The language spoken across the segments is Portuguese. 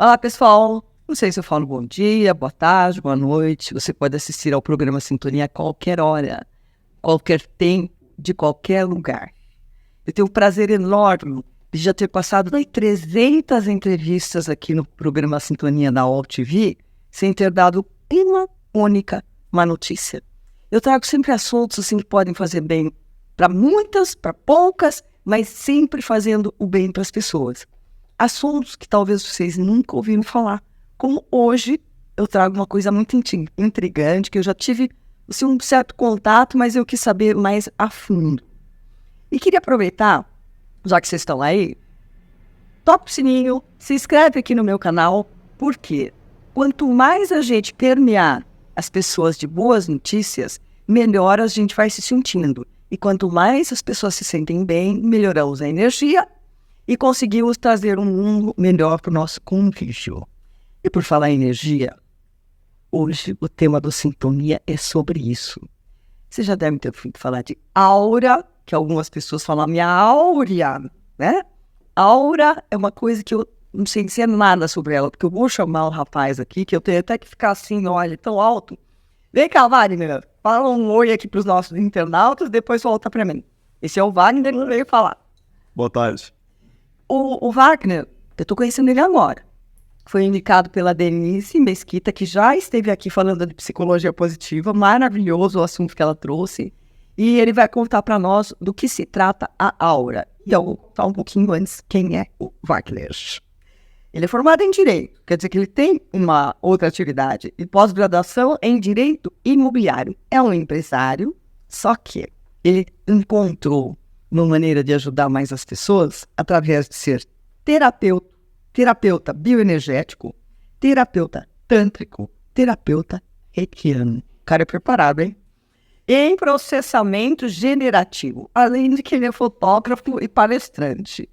Olá, pessoal. Não sei se eu falo bom dia, boa tarde, boa noite. Você pode assistir ao programa Sintonia a qualquer hora, qualquer tempo, de qualquer lugar. Eu tenho um prazer enorme de já ter passado 300 entrevistas aqui no programa Sintonia da UOL TV, sem ter dado uma única má notícia. Eu trago sempre assuntos assim, que podem fazer bem para muitas, para poucas, mas sempre fazendo o bem para as pessoas. Assuntos que talvez vocês nunca ouviram falar. Como hoje eu trago uma coisa muito intrigante, que eu já tive assim, um certo contato, mas eu quis saber mais a fundo. E queria aproveitar, já que vocês estão aí, toca o sininho, se inscreve aqui no meu canal, porque quanto mais a gente permear as pessoas de boas notícias, melhor a gente vai se sentindo. E quanto mais as pessoas se sentem bem, melhoramos a energia e conseguimos trazer um mundo melhor para o nosso convívio. E por falar em energia, hoje o tema do Sintonia é sobre isso. Você já deve ter ouvido falar de aura, que algumas pessoas falam, minha áurea, né? Aura é uma coisa que eu não sei dizer nada sobre ela, porque eu vou chamar o rapaz aqui, que eu tenho até que ficar assim, olha, tão alto. Vem cá, Wagner, fala um oi aqui para os nossos internautas, depois volta para mim. Esse é o Wagner que veio falar. Boa tarde. O Wagner, eu estou conhecendo ele agora. Foi indicado pela Denise Mesquita, que já esteve aqui falando de psicologia positiva. Maravilhoso o assunto que ela trouxe. E ele vai contar para nós do que se trata a aura. E eu vou contar um pouquinho antes quem é o Wagner. Ele é formado em Direito, quer dizer que ele tem uma outra atividade. E pós-graduação em Direito Imobiliário. É um empresário, só que ele encontrou uma maneira de ajudar mais as pessoas através de ser terapeuta bioenergético, terapeuta tântrico, terapeuta reikiano. O cara é preparado, hein? Em processamento generativo, além de que ele é fotógrafo e palestrante.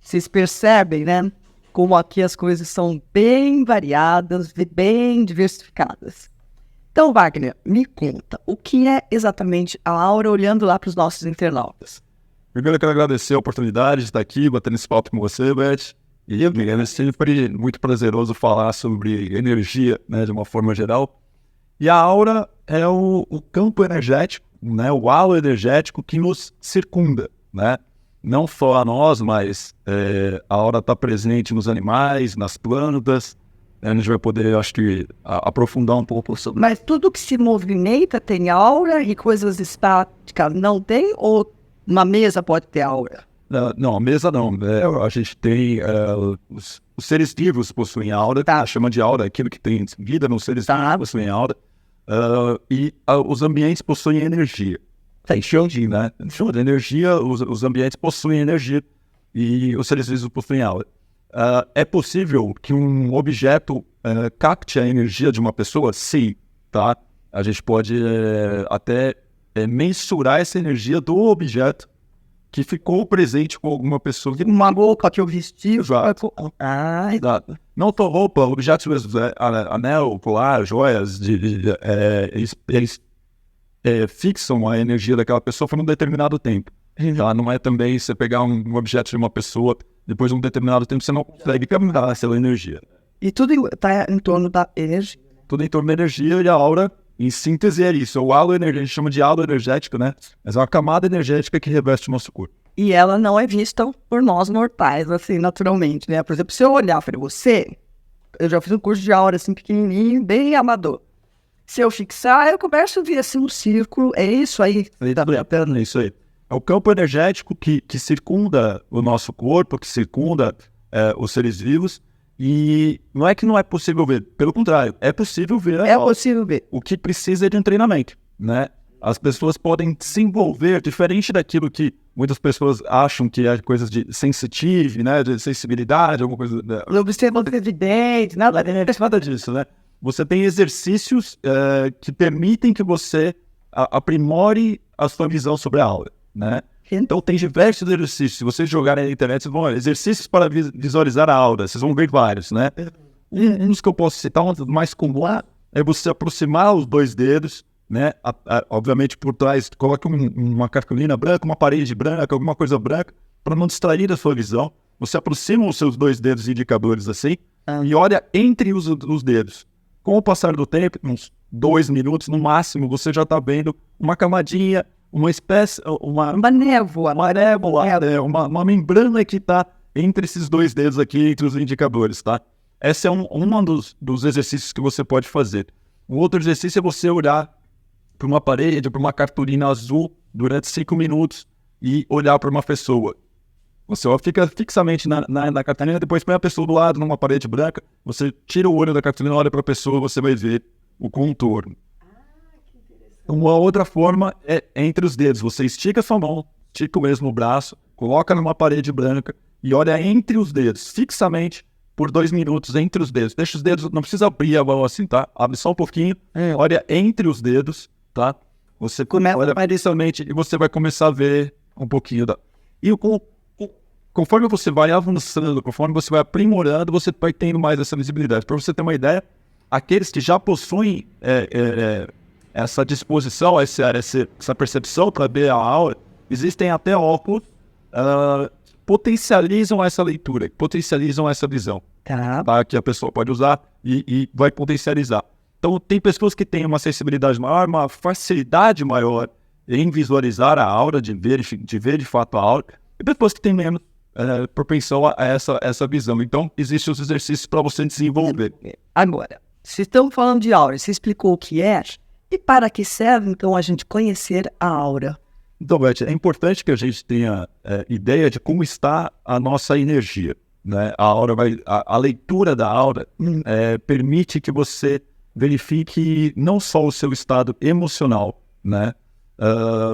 Vocês percebem, né? Como aqui as coisas são bem variadas, bem diversificadas. Então, Wagner, me conta, o que é exatamente a aura olhando lá para os nossos internautas? Primeiro eu quero agradecer a oportunidade de estar aqui, batendo esse papo com você, Beth. E é sempre muito prazeroso falar sobre energia, né, de uma forma geral. E a aura é o campo energético, né, o halo energético que nos circunda, né? Não só a nós, mas a aura está presente nos animais, nas plantas. A gente vai poder, acho que, aprofundar um pouco sobre... Mas tudo que se movimenta tem aura e coisas estáticas não tem? Ou uma mesa pode ter aura? Não, a mesa não. A gente tem... os seres vivos possuem aura, chama de aura aquilo que tem vida nos seres vivos possuem aura. E os ambientes possuem energia. Né? Chama de energia, os ambientes possuem energia e os seres vivos possuem aura. É possível que um objeto capte a energia de uma pessoa? Sim, tá? A gente pode até mensurar essa energia do objeto que ficou presente com alguma pessoa. Uma roupa que eu vesti. Exato. Exato. Não só roupa, objetos, anel, colar, joias, eles fixam a energia daquela pessoa por um determinado tempo. Tá? Não é também você pegar um objeto de uma pessoa, depois de um determinado tempo você não consegue captar essa energia. E tudo está em torno da energia. Tudo em torno da energia e a aura, em síntese, é isso. O halo energético, a gente chama de halo energético, né? Mas é uma camada energética que reveste o nosso corpo. E ela não é vista por nós mortais, assim, naturalmente, né? Por exemplo, se eu olhar para você, eu já fiz um curso de aura, assim, pequenininho, bem amador. Se eu fixar, eu começo a ver, assim, um círculo. É isso aí. É isso aí. É o campo energético que circunda o nosso corpo, que circunda os seres vivos. E não é que não é possível ver, pelo contrário, é possível ver. É possível ver. O que precisa é de um treinamento, né? As pessoas podem se envolver, diferente daquilo que muitas pessoas acham que é coisas de sensitive, né? De sensibilidade, alguma coisa... Não precisa ser evidente, nada disso, né? Você tem exercícios que permitem que você aprimore a sua visão sobre a aura, né? Então tem diversos exercícios. Se vocês jogarem na internet, vocês vão ver exercícios para visualizar a aura. Vocês vão ver vários, né? Um dos que eu posso citar, um dos mais comum, é você aproximar os dois dedos, né? Obviamente por trás, coloque uma cartolina branca, uma parede branca, alguma coisa branca, para não distrair a sua visão. você aproxima os seus 2 dedos indicadores assim e olha entre os dedos. Com o passar do tempo, uns 2 minutos no máximo, você já está vendo uma camadinha, uma espécie, uma névoa, uma membrana que está entre esses 2 dedos aqui, entre os indicadores, tá? Esse é um dos exercícios que você pode fazer. O outro exercício é você olhar para uma parede, para uma cartolina azul durante 5 minutos e olhar para uma pessoa. Você fica fixamente na cartolina, depois põe a pessoa do lado numa parede branca, você tira o olho da cartolina, olha para a pessoa, você vai ver o contorno. Uma outra forma é entre os dedos. Você estica a sua mão, estica o mesmo braço, coloca numa parede branca e olha entre os dedos, fixamente por 2 minutos entre os dedos. Deixa os dedos, não precisa abrir a mão assim, tá? Abre só um pouquinho, olha entre os dedos, tá? Você olha inicialmente e você vai começar a ver um pouquinho da... E conforme você vai avançando, conforme você vai aprimorando, você vai tendo mais essa visibilidade. Para você ter uma ideia, aqueles que já possuem essa disposição, essa percepção para ver a aura, existem até óculos potencializam essa leitura, potencializam essa visão, tá? Que a pessoa pode usar e vai potencializar. Então, tem pessoas que têm uma sensibilidade maior, uma facilidade maior em visualizar a aura, de ver de fato a aura, e pessoas que têm menos propensão a essa visão. Então, existem os exercícios para você desenvolver. Agora, se estamos falando de aura, você explicou o que é e para que serve, então, a gente conhecer a aura. Então, Beth, é importante que a gente tenha ideia de como está a nossa energia, né? A leitura da aura permite que você verifique não só o seu estado emocional, né?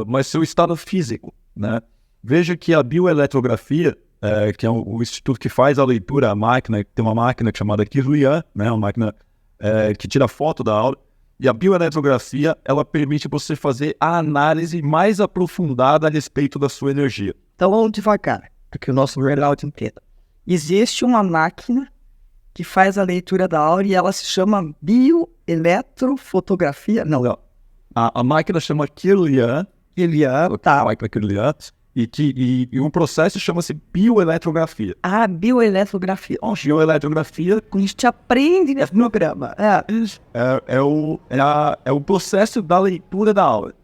Mas seu estado físico, né? Veja que a bioeletrografia, que é o instituto que faz a leitura, a máquina, tem uma máquina chamada Kirlian, né? Uma máquina que tira foto da aura. E a bioeletrografia, ela permite você fazer a análise mais aprofundada a respeito da sua energia. Então vamos devagar, porque o nosso relato entenda. Existe uma máquina que faz a leitura da aura e ela se chama bioeletrofotografia? Não. A máquina chama Kirlian. Tá. A máquina Kirlian. E um processo chama-se bioeletrografia. Bioeletrografia. Bioeletrografia. A gente aprende nesse programa. É o processo da leitura da aura.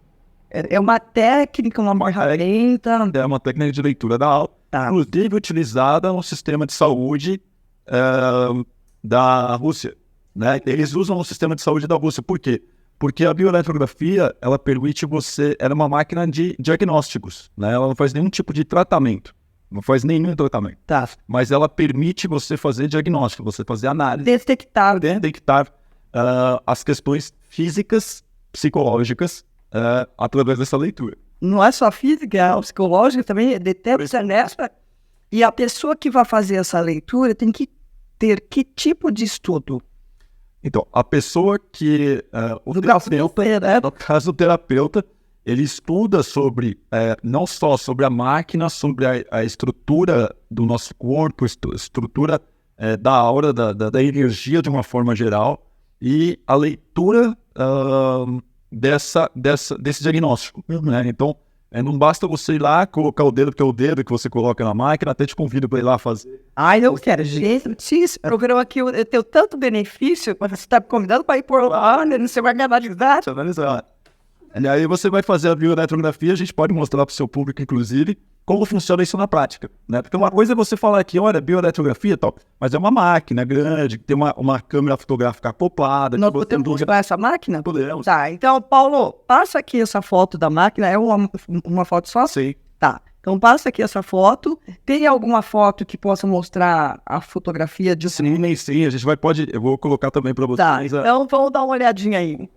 É uma técnica, uma ferramenta. É uma técnica de leitura da aura. Tá. Inclusive utilizada no sistema de saúde da Rússia, né? Eles usam o sistema de saúde da Rússia. Por quê? Porque a bioeletrografia, ela permite você... Ela é uma máquina de diagnósticos, né? Ela não faz nenhum tipo de tratamento. Não faz nenhum tratamento. Tá. Mas ela permite você fazer diagnóstico, você fazer análise. Detectar as questões físicas, psicológicas, através dessa leitura. Não é só física, é psicológica também, detecta nessa. E a pessoa que vai fazer essa leitura tem que ter que tipo de estudo? Então, a pessoa que... no caso, o terapeuta, ele estuda sobre, não só sobre a máquina, sobre a estrutura do nosso corpo, estrutura da aura, da energia de uma forma geral, e a leitura desse diagnóstico, né? Então, não basta você ir lá, colocar o dedo, porque é o dedo que você coloca na máquina, até te convido para ir lá fazer. Eu quero, gente. Esse programa aqui eu tenho tanto benefício, mas você está me convidando para ir por lá, né? Você vai analisar. E aí você vai fazer a bioeletrografia, a gente pode mostrar para o seu público, inclusive, como funciona isso na prática, né? Porque uma coisa é você falar aqui, olha, bioeletrografia e tal, mas é uma máquina grande, que tem uma câmera fotográfica acoplada. Nós podemos mostrar essa máquina? Podemos. Tá, então, Paulo, passa aqui essa foto da máquina, é uma foto só? Sim. Tá, então passa aqui essa foto. Tem alguma foto que possa mostrar a fotografia de... Sim, a gente eu vou colocar também para vocês. Tá, então vamos dar uma olhadinha aí.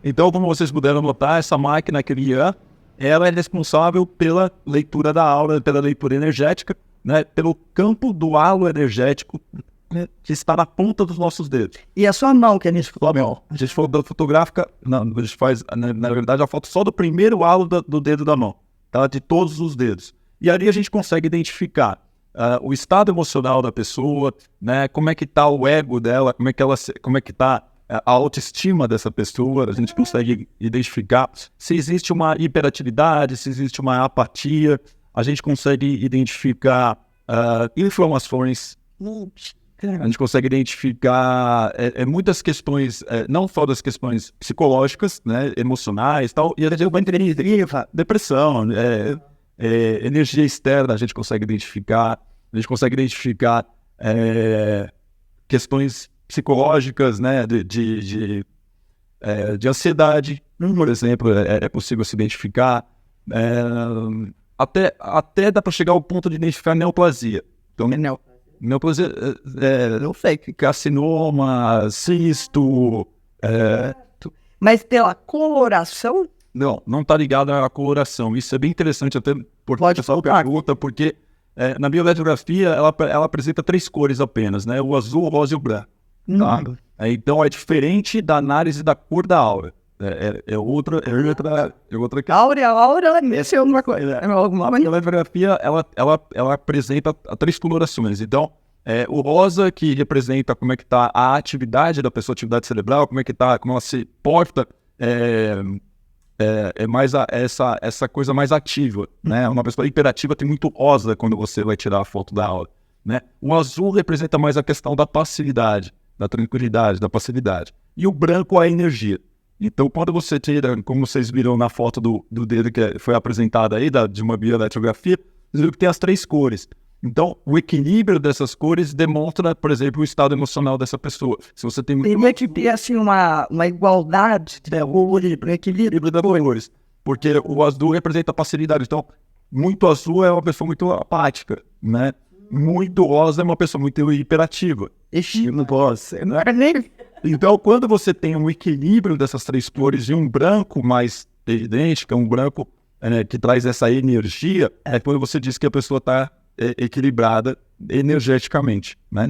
Então, como vocês puderam notar, essa máquina que ela é responsável pela leitura da aura, pela leitura energética, né, pelo campo do halo energético, né, que está na ponta dos nossos dedos. E a sua mão, que a gente falou? A gente fotográfica, não, a gente faz, na verdade, a foto só do primeiro halo do dedo da mão, tá? De todos os dedos. E ali a gente consegue identificar o estado emocional da pessoa, né? Como é que está o ego dela, como é que está a autoestima dessa pessoa. A gente consegue identificar se existe uma hiperatividade, se existe uma apatia. A gente consegue identificar informações. A gente consegue identificar muitas questões, não só das questões psicológicas, né, emocionais, tal, e a gente vai entender depressão, energia externa. A gente consegue identificar questões psicológicas, né, de ansiedade, por exemplo, é possível se identificar. Até dá para chegar ao ponto de identificar neoplasia. Então, neoplasia não sei, carcinoma, cisto. Mas pela coloração? Não está ligado à coloração. Isso é bem interessante, até por essa pergunta, porque na bioeletrografia ela apresenta 3 cores apenas, né? O azul, o rosa e o branco. Tá? Então é diferente da análise da cor da aura. É outra que... Aura, essa é uma coisa. A bioeletrografia ela apresenta 3 colorações. Então, o rosa, que representa como é que está a atividade da pessoa, a atividade cerebral, como é que está, como ela se porta, é mais essa coisa mais ativa, né? Uma pessoa hiperativa tem muito rosa quando você vai tirar a foto da aura, né? O azul representa mais a questão da passividade, da tranquilidade, da passividade. E o branco, a energia. Então, quando você tira, como vocês viram na foto do dedo que foi apresentada aí, de uma bioeletrografia, vocês viram que tem as 3 cores. Então, o equilíbrio dessas cores demonstra, por exemplo, o estado emocional dessa pessoa. Se você tem que ter assim, uma igualdade, né? O equilíbrio das cores. Porque o azul representa a passividade. Então, muito azul é uma pessoa muito apática, né? Muito rosa é uma pessoa muito hiperativa. Então, quando você tem um equilíbrio dessas 3 cores e um branco mais evidente, que é um branco que traz essa energia, é quando você diz que a pessoa está equilibrada energeticamente, né?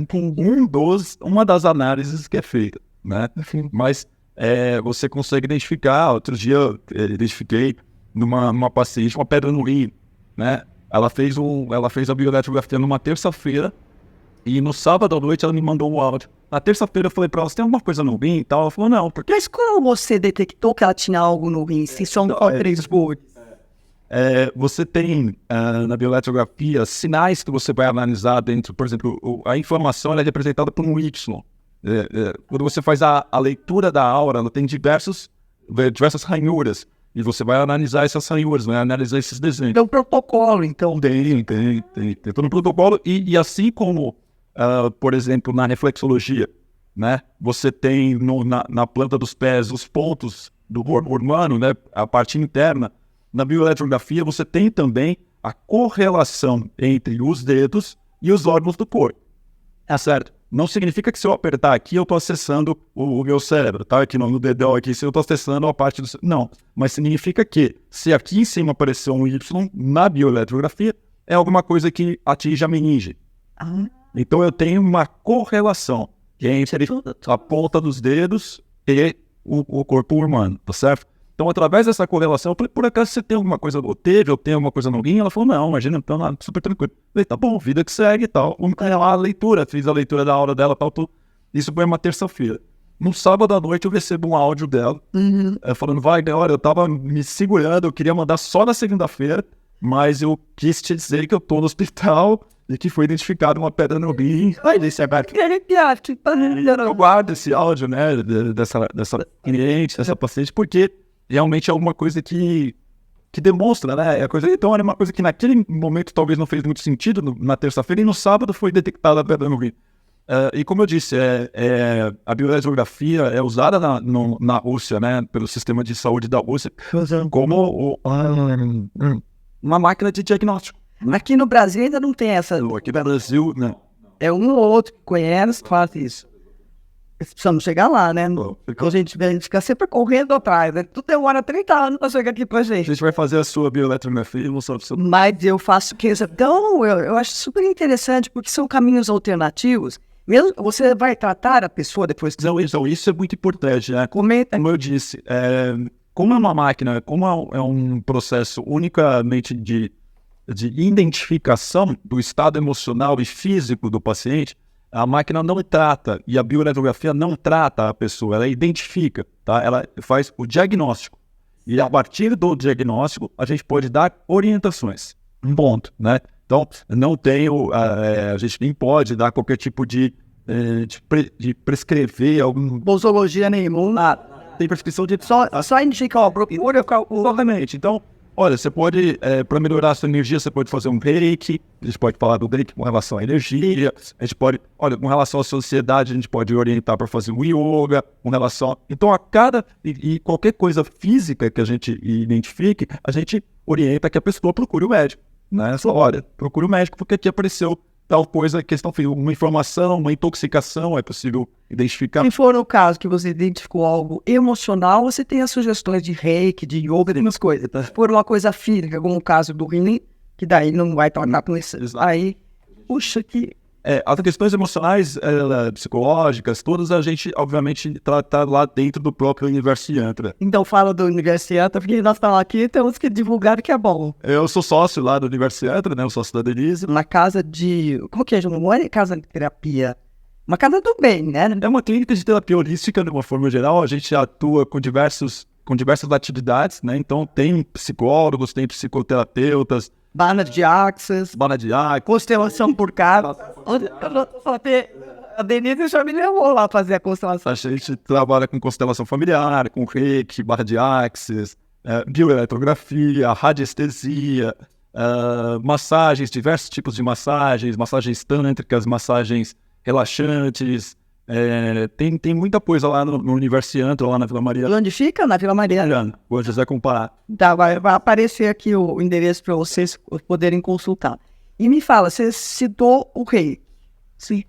Uma das análises que é feita, né? Mas você consegue identificar. Outro dia eu identifiquei numa paciente uma pedra no rim, né? Ela fez a bioeletrografia numa terça-feira e no sábado à noite ela me mandou um áudio. Na terça-feira eu falei para ela: você tem alguma coisa no rim e tal? Ela falou: não. Porque... Mas como você detectou que ela tinha algo no rim? Se são 3 cores? Você tem na bioeletrografia sinais que você vai analisar dentro. Por exemplo, a informação ela é representada por um Y. Quando você faz a leitura da aura, ela tem diversas ranhuras. E você vai analisar essas ranhuras, vai analisar esses desenhos. Tem um protocolo, então. Tem todo um protocolo. E assim como, por exemplo, na reflexologia, né? Você tem na planta dos pés os pontos do corpo humano, né? A parte interna. Na bioeletrografia, você tem também a correlação entre os dedos e os órgãos do corpo. Certo? Não significa que se eu apertar aqui, eu estou acessando o meu cérebro, tá? Aqui no dedão aqui, se eu estou acessando a parte do... Não, mas significa que se aqui em cima apareceu um Y na bioeletrografia, é alguma coisa que atinge a meninge. Então eu tenho uma correlação entre a ponta dos dedos e o corpo humano, tá certo? Então, através dessa correlação, eu falei: por acaso você tem alguma coisa, eu tenho alguma coisa no rim? Ela falou: não, imagina, então super tranquilo. Eu falei: tá bom, vida que segue e tal. Vamos lá a leitura, fiz a leitura da aula dela e tal, tudo. Isso foi uma terça-feira. No sábado à noite eu recebo um áudio dela, falando: olha, eu tava me segurando, eu queria mandar só na segunda-feira, mas eu quis te dizer que eu tô no hospital e que foi identificada uma pedra no rim. Eu guardo esse áudio, né, dessa cliente, dessa paciente, porque realmente é alguma coisa que demonstra, né? Então era uma coisa que naquele momento talvez não fez muito sentido na terça-feira, e no sábado foi detectada a pedra no rim. E como eu disse, a bioeletrografia é usada na Rússia, né? Pelo sistema de saúde da Rússia, como uma máquina de diagnóstico. Aqui no Brasil ainda não tem essa. Aqui no Brasil, não. É um ou outro que conhece, faz isso. Precisamos chegar lá, né? Porque a gente fica sempre correndo atrás, né? Tudo demora 30 anos para chegar aqui pra A gente. gente vai fazer a sua bioeletrografia e mostrar para o seu... Mas eu faço questão. Então, eu acho super interessante, porque são caminhos alternativos. Mesmo você vai tratar a pessoa depois que... Então, isso é muito importante, né? Comenta. Como eu disse, como é uma máquina, como é um processo unicamente de identificação do estado emocional e físico do paciente, a máquina não trata, e a bioeletrografia não trata a pessoa, ela identifica, tá? Ela faz o diagnóstico. E a partir do diagnóstico, a gente pode dar orientações. Um ponto, né? Então, não tenho, a gente nem pode dar qualquer tipo de prescrever algum... Posologia nenhuma. Tem prescrição de... Só indica, ó, procura Exatamente. Então, olha, você pode, para melhorar a sua energia, você pode fazer um reiki, a gente pode falar do reiki com relação à energia, a gente pode, olha, com relação à sua ansiedade, a gente pode orientar para fazer um yoga, com relação... Então, e qualquer coisa física que a gente identifique, a gente orienta que a pessoa procure o médico, né? Só, olha, procure o médico porque aqui apareceu tal coisa, questão, uma informação, uma intoxicação, é possível identificar. Se for o caso que você identificou algo emocional, você tem as sugestões de reiki, de yoga, de umas coisas. Se for uma coisa física, como o caso do rim, que daí não vai tornar com isso. Aí, puxa, que... As questões emocionais, psicológicas, todas a gente, obviamente, trata lá dentro do próprio Universo Yantra. Então fala do Universo Yantra, porque nós estamos aqui, temos que divulgar que é bom. Eu sou sócio lá do Universo Yantra, né? Eu sou sócio da Denise. Na casa de... Como que é? Não é casa de terapia. Uma casa do bem, né? É uma clínica de terapia holística, de uma forma geral. A gente atua com diversas atividades, né? Então tem psicólogos, tem psicoterapeutas, Bana de Axis, constelação por casa. A Denise já me levou lá fazer a constelação. A gente trabalha com constelação familiar, com reiki, barra de axis, bioeletrografia, radiestesia, massagens, diversos tipos de massagens tântricas, massagens relaxantes. Tem muita coisa lá no Universo Yantra, lá na Vila Mariana. Onde fica? Na Vila Mariana. O José Comparar. Tá, vai aparecer aqui o endereço para vocês poderem consultar. E me fala, você citou o reiki. Sim.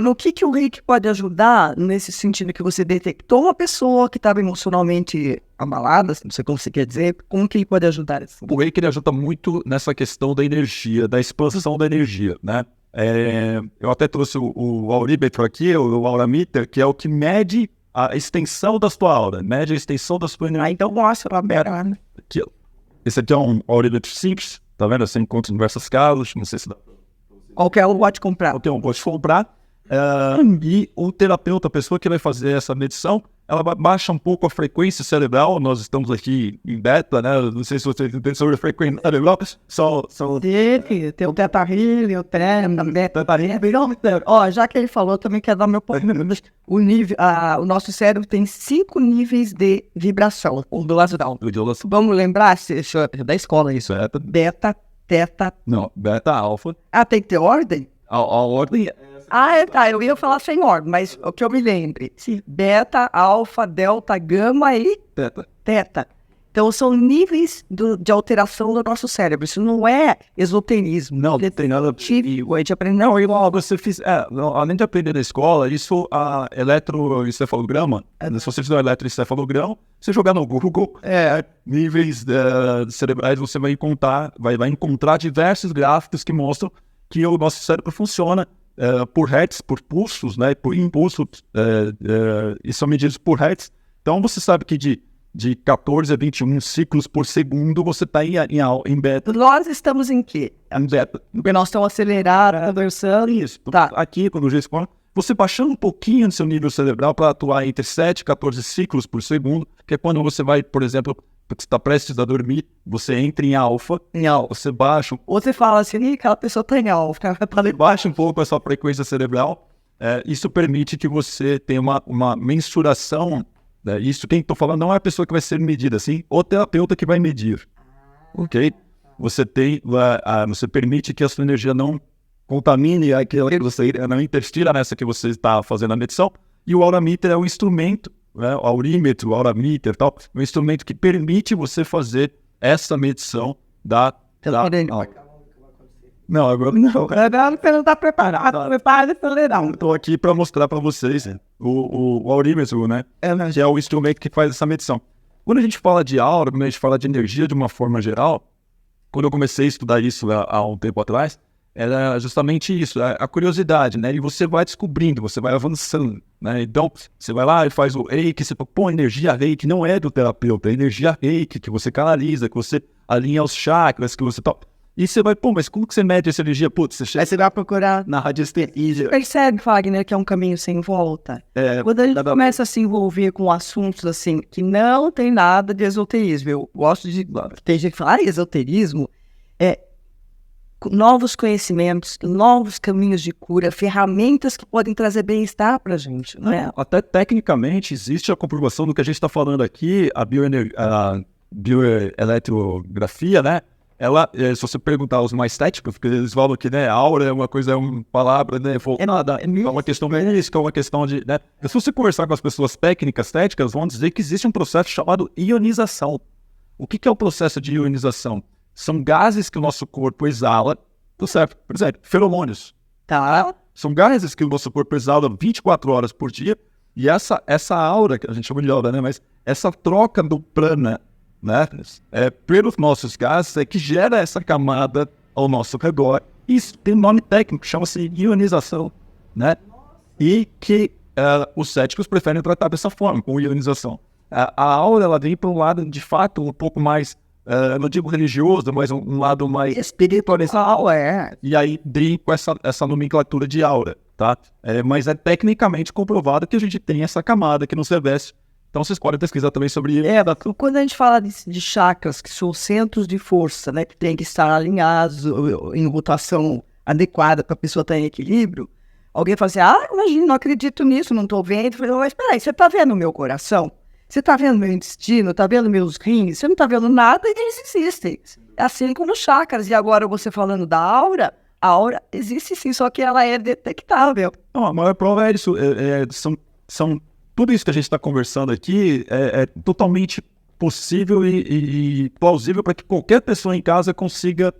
No que o reiki pode ajudar nesse sentido que você detectou uma pessoa que estava emocionalmente abalada, não sei como você quer dizer, como que ele pode ajudar? O reiki ele ajuda muito nessa questão da energia, da expansão da energia, né? Eu até trouxe o aurímetro aqui, o aurameter, que é o que mede a extensão da sua aura, mede a extensão da sua energia. Então mostra lá, aqui, esse aqui é um aurímetro simples, tá vendo? Você encontra em diversas casas, não sei se dá. Qualquer um pode comprar. Qualquer um pode comprar. E o terapeuta, a pessoa que vai fazer essa medição, ela baixa um pouco a frequência cerebral. Nós estamos aqui em beta, né? Não sei se vocês entendem sobre a frequência cerebral. Tem o Teta Healing, o Teta Healing. Ó, já que ele falou, também quer dar meu ponto. O nosso cérebro tem 5 níveis de vibração. Ondulação. Vamos lembrar, é da escola isso. Beta, teta. Não, beta, alfa. Tem que ter ordem? A ordem eu ia falar sem ordem, mas o que eu me lembre. Sim. Beta, alfa, delta, gama e... Teta. Então são níveis de alteração do nosso cérebro. Isso não é esoterismo. Não tem nada... A gente aprende... Não, igual você fiz... além de aprender na escola, isso a eletroencefalograma. Se você fizer um eletroencefalograma, você jogar no Google, níveis cerebrais, você vai encontrar diversos gráficos que mostram que o nosso cérebro funciona por hertz, por pulsos, né? Por impulsos, e são medidos por hertz. Então você sabe que de 14 a 21 ciclos por segundo você está em beta. Nós estamos em quê? Em beta. Porque nós estamos acelerando, conversando. Isso. Tá. Aqui, quando o G-Score, você baixando um pouquinho do seu nível cerebral para atuar entre 7 e 14 ciclos por segundo, que é quando você vai, por exemplo, você está prestes a dormir, você entra em alfa, você baixa... Você fala assim, aquela pessoa está em alfa. Baixa um pouco a sua frequência cerebral. Isso permite que você tenha uma mensuração. Isso quem estou falando não é a pessoa que vai ser medida, assim, o terapeuta que vai medir. Ok? Você permite que a sua energia não contamine aquela que você não interfira nessa que você está fazendo a medição. E o aurameter é um instrumento, né, o aurímetro, o aurameter, tal, um instrumento que permite você fazer essa medição da Não, agora não. Você não está preparado. Prepare para ler. Estou aqui para mostrar para vocês o aurímetro, né? Que é o instrumento que faz essa medição. Quando a gente fala de aura, quando a gente fala de energia de uma forma geral, quando eu comecei a estudar isso há um tempo atrás, era justamente isso, a curiosidade, né? E você vai descobrindo, você vai avançando, né? Então, você vai lá e faz o reiki, você fala, energia reiki não é do terapeuta, é energia reiki que você canaliza, que você alinha os chakras, que você... E você vai, mas como que você mede essa energia? Putz, você chega... Aí você vai procurar na radiestesia. Percebe, Fagner, que é um caminho sem volta? Quando a gente começa a se envolver com assuntos assim, que não tem nada de esoterismo, eu gosto de... Tem gente que fala, esoterismo novos conhecimentos, novos caminhos de cura, ferramentas que podem trazer bem-estar para a gente, não é? Até tecnicamente existe a comprovação do que a gente está falando aqui, a bioeletrografia, né? Ela, se você perguntar aos mais técnicos, porque eles falam que, né, aura é uma coisa, é uma palavra, né, voltada, é uma questão mística, é uma questão de, né? Se você conversar com as pessoas técnicas, vão dizer que existe um processo chamado ionização. O que é o processo de ionização? São gases que o nosso corpo exala, por exemplo, feromônios. Tá. São gases que o nosso corpo exala 24 horas por dia, e essa aura, que a gente chama de aura, né, mas essa troca do prana, né, pelos nossos gases, é que gera essa camada ao nosso redor. Isso tem um nome técnico, chama-se ionização, né? E que os céticos preferem tratar dessa forma, com ionização. A aura, ela vem para um lado, de fato, um pouco mais, não digo religioso, mas um lado mais espiritualizado. E aí vem com essa nomenclatura de aura, tá? Mas é tecnicamente comprovado que a gente tem essa camada que nos reveste. Então vocês podem pesquisar também sobre isso. Quando a gente fala de chakras, que são centros de força, né, que tem que estar alinhados em rotação adequada para a pessoa estar em equilíbrio, alguém fala assim, imagina, não acredito nisso, não estou vendo. Eu falei, mas peraí, você está vendo o meu coração? Você está vendo meu intestino? Está vendo meus rins? Você não está vendo nada e eles existem. Assim como os chakras. E agora você falando da aura, a aura existe sim, só que ela é detectável. Não, a maior prova é isso. São tudo isso que a gente está conversando aqui é totalmente possível e plausível para que qualquer pessoa em casa consiga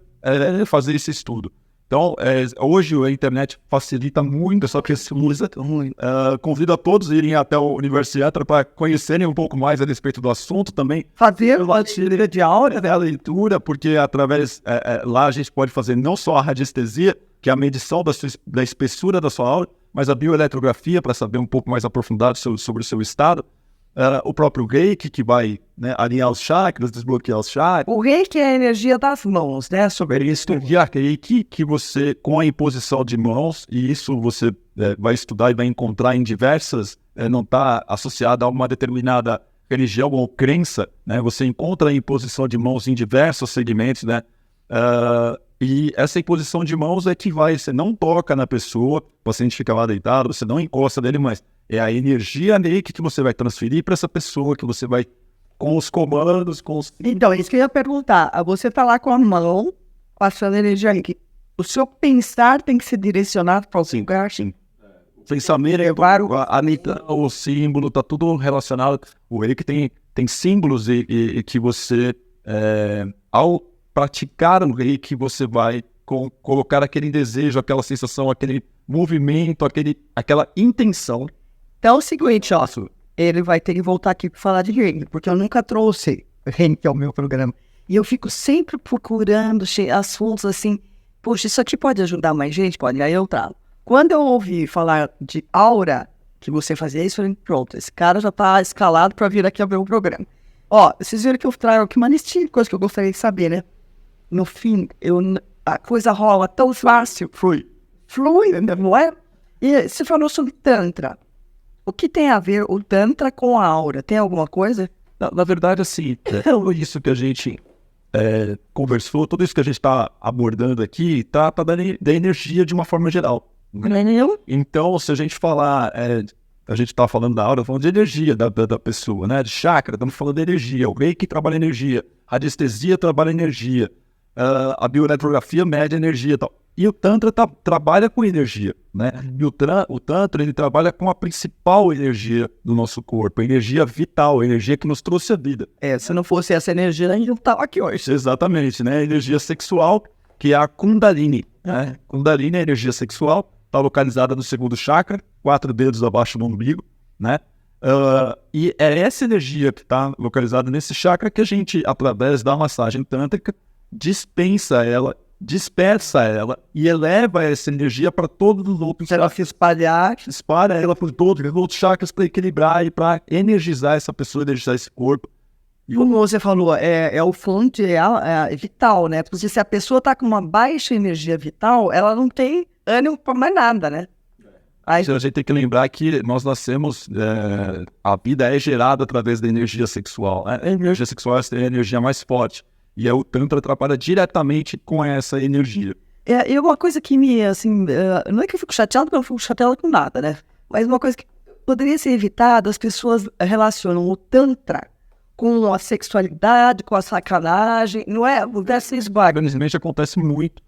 fazer esse estudo. Então, hoje a internet facilita muito essa pesquisa. Convido a todos a irem até o Universiatra para conhecerem um pouco mais a respeito do assunto também. Fazer uma de aura da leitura, porque através lá a gente pode fazer não só a radiestesia, que é a medição da espessura da sua aura, mas a bioeletrografia para saber um pouco mais aprofundado sobre o seu estado. O próprio reiki, que vai, né, alinhar os chakras, desbloquear os chakras. O reiki é a energia das mãos, né? Sobre isso, reiki, que você, com a imposição de mãos, e isso você vai estudar e vai encontrar em diversas, não está associado a uma determinada religião ou crença, né? Você encontra a imposição de mãos em diversos segmentos, né? E essa imposição de mãos é que você não toca na pessoa, o paciente fica lá deitado, você não encosta nele, mas é a energia reiki que você vai transferir para essa pessoa, que você vai, com os comandos, Então, isso que eu ia perguntar. Você está lá com a mão, passando energia reiki. O seu pensar tem que ser direcionado para o lugar? Sim. O pensamento é claro, o símbolo, está tudo relacionado. O reiki tem símbolos e que você, ao praticar o reiki, você vai colocar aquele desejo, aquela sensação, aquele movimento, aquela intenção. Então é o seguinte, ele vai ter que voltar aqui para falar de reiki, porque eu nunca trouxe reiki ao meu programa. E eu fico sempre procurando assuntos assim, poxa, isso aqui pode ajudar mais gente? Pode, aí eu trago. Quando eu ouvi falar de aura, que você fazia isso, eu falei, pronto, esse cara já está escalado para vir aqui ao meu programa. Vocês viram que eu trago aqui uma listinha de coisas que eu gostaria de saber, né? No fim, a coisa rola tão fácil. Flui, não é? E você falou sobre Tantra. O que tem a ver o Tantra com a aura? Tem alguma coisa? Na verdade, assim, isso que a gente conversou, tudo isso que a gente está abordando aqui, tá da energia de uma forma geral. Então, se a gente falar, a gente está falando da aura, falando de energia da pessoa, né? De chakra, estamos falando de energia. O reiki trabalha energia, a radiestesia trabalha energia, a bioeletrografia mede energia e tal. E o Tantra trabalha com energia, né? E o Tantra, ele trabalha com a principal energia do nosso corpo, a energia vital, a energia que nos trouxe a vida. Se não fosse essa energia, a gente não estava aqui hoje. Exatamente, né? A energia sexual, que é a Kundalini, né? Kundalini é a energia sexual, está localizada no segundo chakra, 4 dedos abaixo do umbigo, né? E é essa energia que está localizada nesse chakra que a gente, através da massagem tântrica, dispersa ela e eleva essa energia para todos os outros. Ela se espalha ela por todos os outros chakras para equilibrar e para energizar essa pessoa, energizar esse corpo. Como você falou, é o fonte é vital, né? Porque se a pessoa está com uma baixa energia vital, ela não tem ânimo para mais nada, né? Aí... A gente tem que lembrar que nós nascemos, a vida é gerada através da energia sexual. A energia sexual é a energia mais forte. E o Tantra trabalha diretamente com essa energia. E uma coisa que me, assim, não é que eu fico chateado, porque eu não fico chateado com nada, né? Mas uma coisa que poderia ser evitada, as pessoas relacionam o Tantra com a sexualidade, com a sacanagem, não é? Infelizmente acontece muito.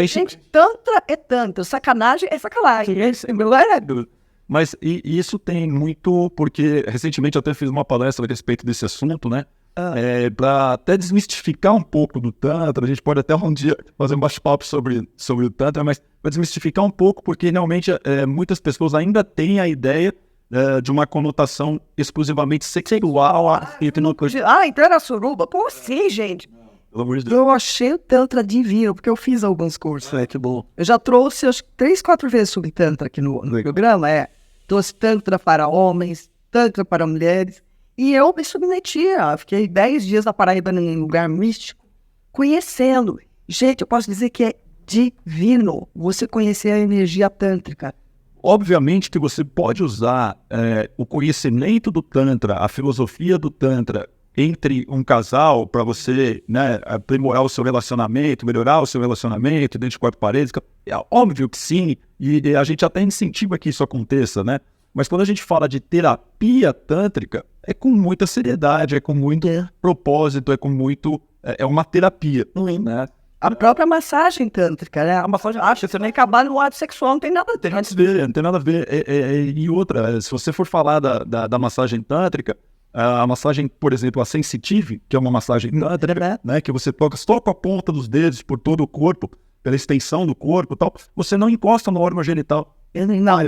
Gente, Tantra é Tantra, sacanagem é sacanagem. Mas isso tem muito, porque recentemente eu até fiz uma palestra a respeito desse assunto, né? Para até desmistificar um pouco do Tantra. A gente pode até um dia fazer um bate-papo sobre o Tantra, mas para desmistificar um pouco, porque realmente muitas pessoas ainda têm a ideia de uma conotação exclusivamente sexual. Então era suruba? Como assim, gente? Eu achei o Tantra divino, porque eu fiz alguns cursos. Que bom. Eu já trouxe, acho que 3, 4 vezes sobre Tantra aqui no programa. Trouxe Tantra para homens, Tantra para mulheres. E eu me submetia. Fiquei 10 dias na Paraíba, num lugar místico, conhecendo. Gente, eu posso dizer que é divino você conhecer a energia tântrica. Obviamente que você pode usar o conhecimento do Tantra, a filosofia do Tantra, entre um casal para você, né, aprimorar o seu relacionamento, melhorar o seu relacionamento dentro de 4 paredes. É óbvio que sim, e a gente até incentiva que isso aconteça, né? Mas quando a gente fala de terapia tântrica, é com muita seriedade, é com muito propósito, é uma terapia, né? A própria massagem tântrica, né? A massagem, você nem acabar no ato sexual, não tem nada a ver. Não tem nada a ver. E outra, se você for falar da massagem tântrica, a massagem, por exemplo, a sensitive, que é uma massagem tântrica, né, que você toca a ponta dos dedos por todo o corpo, pela extensão do corpo e tal, você não encosta no órgão genital. Não,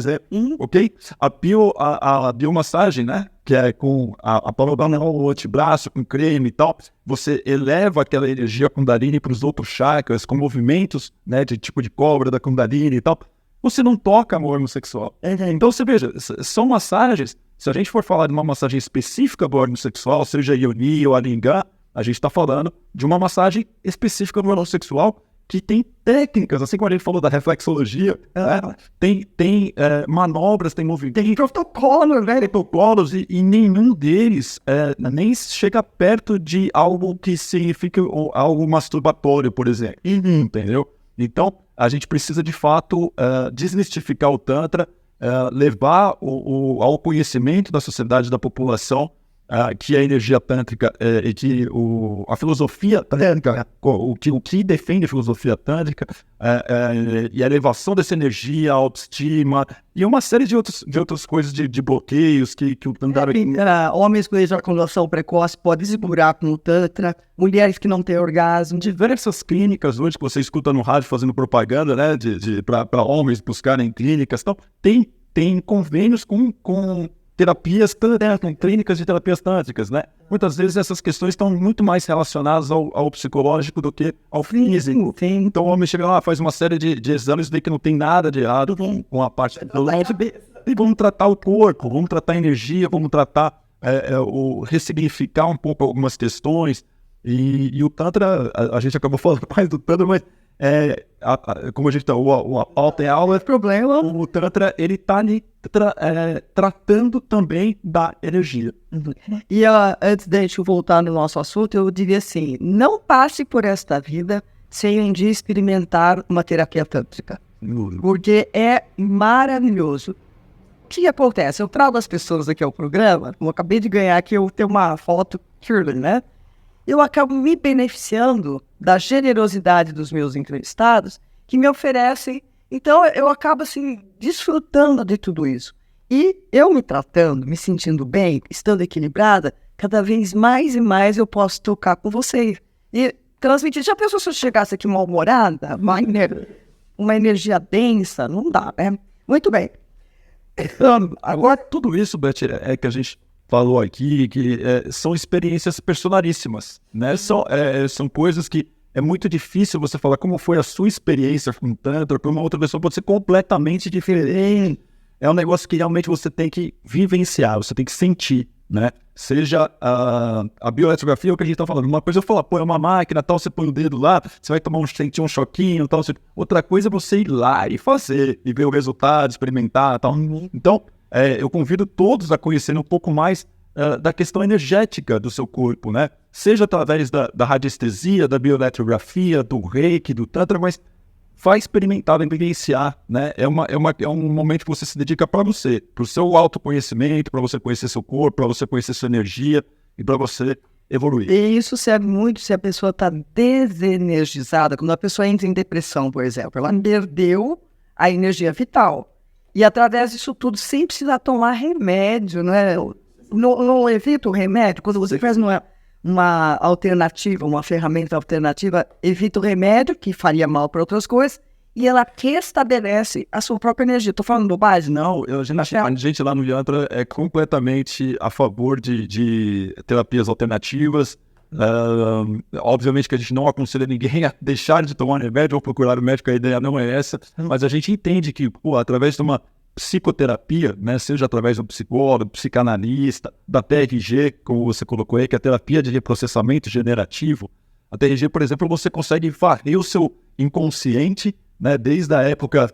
ok? A biomassagem, né, que é com a palma no antebraço, com creme e tal, você eleva aquela energia Kundalini para os outros chakras, com movimentos, né, de tipo de cobra da Kundalini e tal. Você não toca no órgão sexual. Então, você veja, são massagens. Se a gente for falar de uma massagem específica do órgão sexual, seja Yoni ou Alingam, a gente está falando de uma massagem específica do órgão sexual que tem técnicas, assim como a gente falou da reflexologia, né? Tem manobras, tem movimentos, tem protocolos, e nenhum deles nem chega perto de algo que significa algo masturbatório, por exemplo. Entendeu? Então, a gente precisa, de fato, desmistificar o Tantra, levar ao conhecimento da sociedade, da população, que a energia tântrica e que a filosofia tântrica, o que defende a filosofia tântrica, e a elevação dessa energia, a autoestima, e uma série de outras coisas, de bloqueios que o Tantra... Homens com ejaculação precoce podem se curar com o Tantra, mulheres que não têm orgasmo. Diversas clínicas hoje que você escuta no rádio fazendo propaganda, né, para homens buscarem clínicas, então, tem convênios com terapias tântricas, com clínicas de terapias tântricas, né? Muitas vezes essas questões estão muito mais relacionadas ao psicológico do que ao físico. Então o homem chega lá, faz uma série de exames, vê que não tem nada de errado com a parte do e vamos tratar o corpo, vamos tratar a energia, vamos tratar, ressignificar um pouco algumas questões. E o Tantra, a gente acabou falando mais do Tantra, mas como a gente a pauta é aula, problema, o Tantra, ele está ali tratando também da energia. E antes da gente voltar no nosso assunto, eu diria assim, não passe por esta vida sem um dia experimentar uma terapia tântrica, porque é maravilhoso. O que acontece? Eu trago as pessoas aqui ao programa, como eu acabei de ganhar aqui, eu tenho uma foto curling, né? Eu acabo me beneficiando da generosidade dos meus entrevistados que me oferecem. Então, eu acabo, assim, desfrutando de tudo isso. E eu me tratando, me sentindo bem, estando equilibrada, cada vez mais e mais eu posso tocar com vocês. E transmitir. Já pensou se eu chegasse aqui mal-humorada? Uma energia densa? Não dá, né? Muito bem. Agora, tudo isso, Beth, é que a gente falou aqui, que são experiências personalíssimas, né? São coisas que é muito difícil você falar como foi a sua experiência com o Tantra, para uma outra pessoa pode ser completamente diferente. É um negócio que realmente você tem que vivenciar, você tem que sentir, né? Seja a bioeletrografia, o que a gente está falando. Uma coisa eu falar, pô, é uma máquina, tal, você põe o dedo lá, você vai sentir um choquinho, tal. Outra coisa é você ir lá e fazer, e ver o resultado, experimentar, tal. Então, eu convido todos a conhecerem um pouco mais da questão energética do seu corpo, né? Seja através da radiestesia, da bioeletrografia, do reiki, do tantra, mas vai experimentar, vai vivenciar, né? É um momento que você se dedica para você, para o seu autoconhecimento, para você conhecer seu corpo, para você conhecer sua energia e para você evoluir. E isso serve muito se a pessoa está desenergizada. Quando a pessoa entra em depressão, por exemplo, ela perdeu a energia vital. E através disso tudo, sem precisar tomar remédio, né? Não evita o remédio. Quando você faz uma alternativa, uma ferramenta alternativa, evita o remédio, que faria mal para outras coisas, e ela restabelece a sua própria energia. Estou falando bobagem? Não. A gente lá no Yantra é completamente a favor de terapias alternativas. Obviamente que a gente não aconselha ninguém a deixar de tomar remédio ou procurar o médico, a ideia não é essa, mas a gente entende que, através de uma psicoterapia, né, seja através do psicólogo, psicanalista, da TRG, como você colocou aí, que é a terapia de reprocessamento generativo. A TRG, por exemplo, você consegue varrer o seu inconsciente, né, desde a época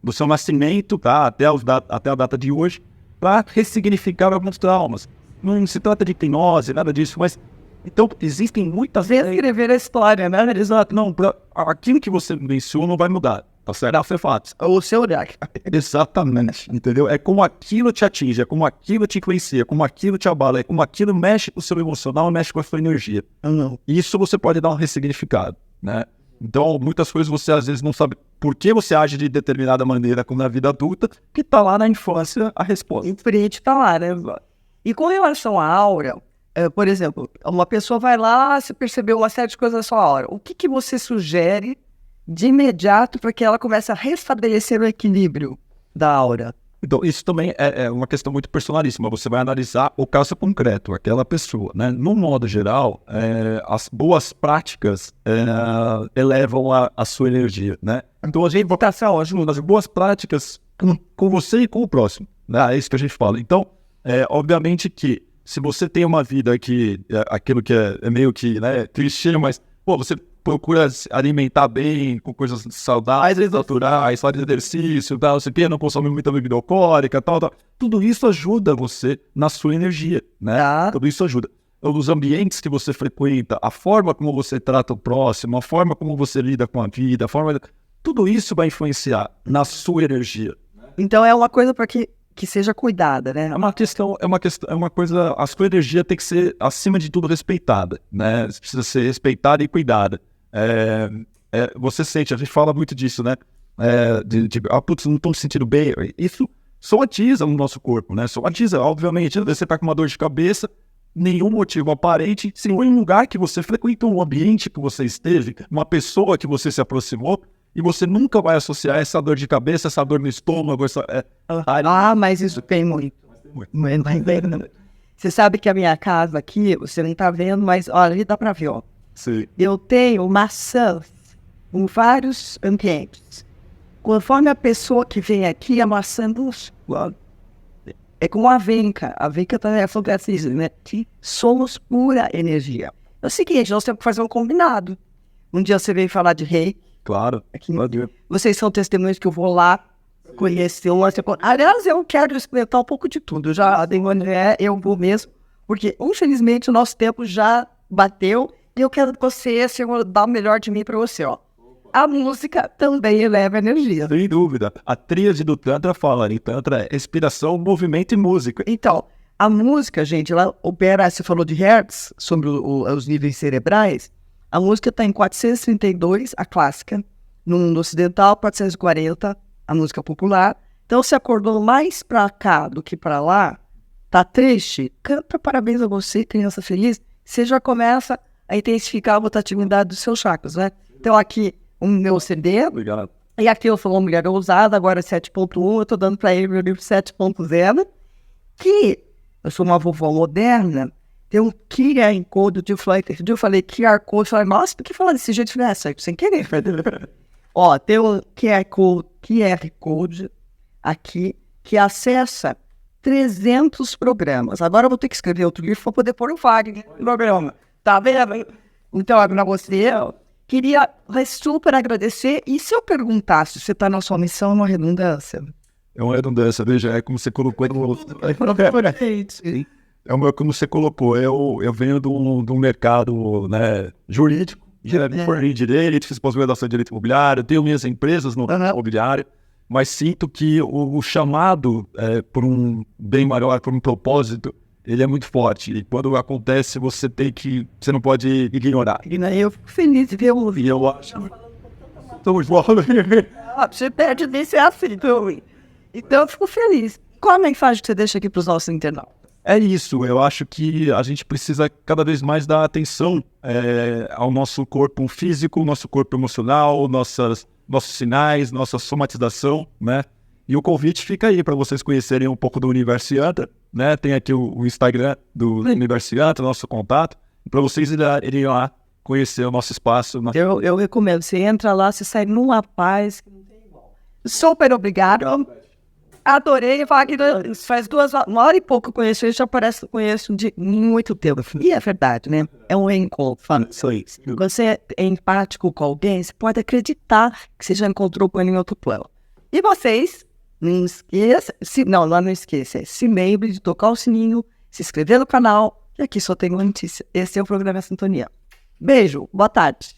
do seu nascimento, tá, até a data de hoje, para ressignificar alguns traumas. Não se trata de hipnose, nada disso, mas então existem muitas vezes escrever a história, né? Exato, não, aquilo que você menciona não vai mudar, tá certo? É fato. O seu olhar. Exatamente, entendeu? É como aquilo te atinge, é como aquilo te influencia, é como aquilo te abala, é como aquilo mexe com o seu emocional, mexe com a sua energia. Isso você pode dar um ressignificado, né? Então, muitas coisas você às vezes não sabe por que você age de determinada maneira como na vida adulta, que tá lá na infância a resposta. Em frente tá lá, né? E com relação à aura, por exemplo, uma pessoa vai lá, se percebeu uma série de coisas na sua aura. O que você sugere de imediato para que ela comece a restabelecer o equilíbrio da aura? Então, isso também é uma questão muito personalíssima. Você vai analisar o caso concreto, aquela pessoa, né? No modo geral, as boas práticas elevam a sua energia, né? Então, a gente vai passar as boas práticas com você e com o próximo, né? É isso que a gente fala. Então, obviamente que se você tem uma vida que aquilo que é meio que, né, clichê, mas você procura se alimentar bem, com coisas saudáveis, naturais, faz exercício, tal, não consome muita bebida alcoólica, tal. Tudo isso ajuda você na sua energia, né? Tudo isso ajuda. Os ambientes que você frequenta, a forma como você trata o próximo, a forma como você lida com a vida, tudo isso vai influenciar na sua energia. Então é uma coisa para que seja cuidada, né? É uma coisa, a sua energia tem que ser, acima de tudo, respeitada, né? Precisa ser respeitada e cuidada. Você sente, a gente fala muito disso, né? Putz, não estou me sentindo bem. Isso somatiza no nosso corpo, né? Somatiza, obviamente. Às vezes você está com uma dor de cabeça, nenhum motivo aparente, se foi um lugar que você frequentou, um ambiente que você esteve, uma pessoa que você se aproximou, e você nunca vai associar essa dor de cabeça, essa dor no estômago, mas isso tem muito. Você sabe que a minha casa aqui, você não está vendo, mas olha, ali dá para ver, ó. Sim. Eu tenho maçãs em vários ambientes. Conforme a pessoa que vem aqui, a maçã é como a venca. A venca também é fantasista, né? Somos pura energia. É o seguinte, nós temos que fazer um combinado. Um dia você veio falar de rei. Claro. Vocês são testemunhas que eu vou lá conhecer uma. Aliás, eu quero experimentar um pouco de tudo. Eu vou mesmo, porque infelizmente o nosso tempo já bateu e eu quero que você dar o melhor de mim para você, ó. A música também eleva energia. Sem dúvida. A tríade do Tantra fala, em Tantra é respiração, movimento e música. Então, a música, gente, ela opera, você falou de hertz, sobre os níveis cerebrais. A música está em 432, a clássica. No mundo ocidental, 440, a música popular. Então, se acordou mais para cá do que para lá, tá triste? Canta parabéns a você, criança feliz. Você já começa a intensificar a rotatividade dos seus chakras, né? Então, aqui, o meu CD, E aqui eu sou uma mulher ousada, agora 7.1, eu estou dando para ele meu livro 7.0, que eu sou uma vovó moderna, tem um QR Code, eu falei QR Code, eu falei, nossa, por que falar desse jeito? Eu falei, sem querer. Ó, tem um QR Code aqui que acessa 300 programas. Agora eu vou ter que escrever outro livro para poder pôr o Wagner no programa. Tá vendo? Então, para você, eu queria super agradecer. E se eu perguntasse, você está na sua missão, é uma redundância? É uma redundância, veja, é como você colocou. Como você colocou, eu venho de um mercado, né, jurídico, de direito, fiz pós-graduação em direito imobiliário, tenho minhas empresas no imobiliário, mas sinto que o chamado por um bem maior, por um propósito, ele é muito forte. E quando acontece, você não pode ignorar. Eu fico feliz de ver o... E eu acho que estamos bom. Você perde desse assim, então eu fico feliz. Qual a mensagem que você deixa aqui para os nossos internautas? É isso, eu acho que a gente precisa cada vez mais dar atenção ao nosso corpo físico, nosso corpo emocional, nossos sinais, nossa somatização, né? E o convite fica aí para vocês conhecerem um pouco do Universianta, né? Tem aqui o Instagram do Universianta, nosso contato, para vocês irem lá conhecer o nosso espaço. Eu recomendo, você entra lá, você sai numa paz que não tem igual. Super obrigado. Adorei, Wagner. Faz 1 hora e pouco que eu conheço ele, já parece que eu conheço de muito tempo. E é verdade, né? É um reencontro. Quando você é empático com alguém, você pode acreditar que você já encontrou com ele em outro plano. E vocês, não esqueça, não esqueça, se lembre de tocar o sininho, se inscrever no canal, e aqui só tem uma notícia. Esse é o programa Sintonia. Beijo, boa tarde.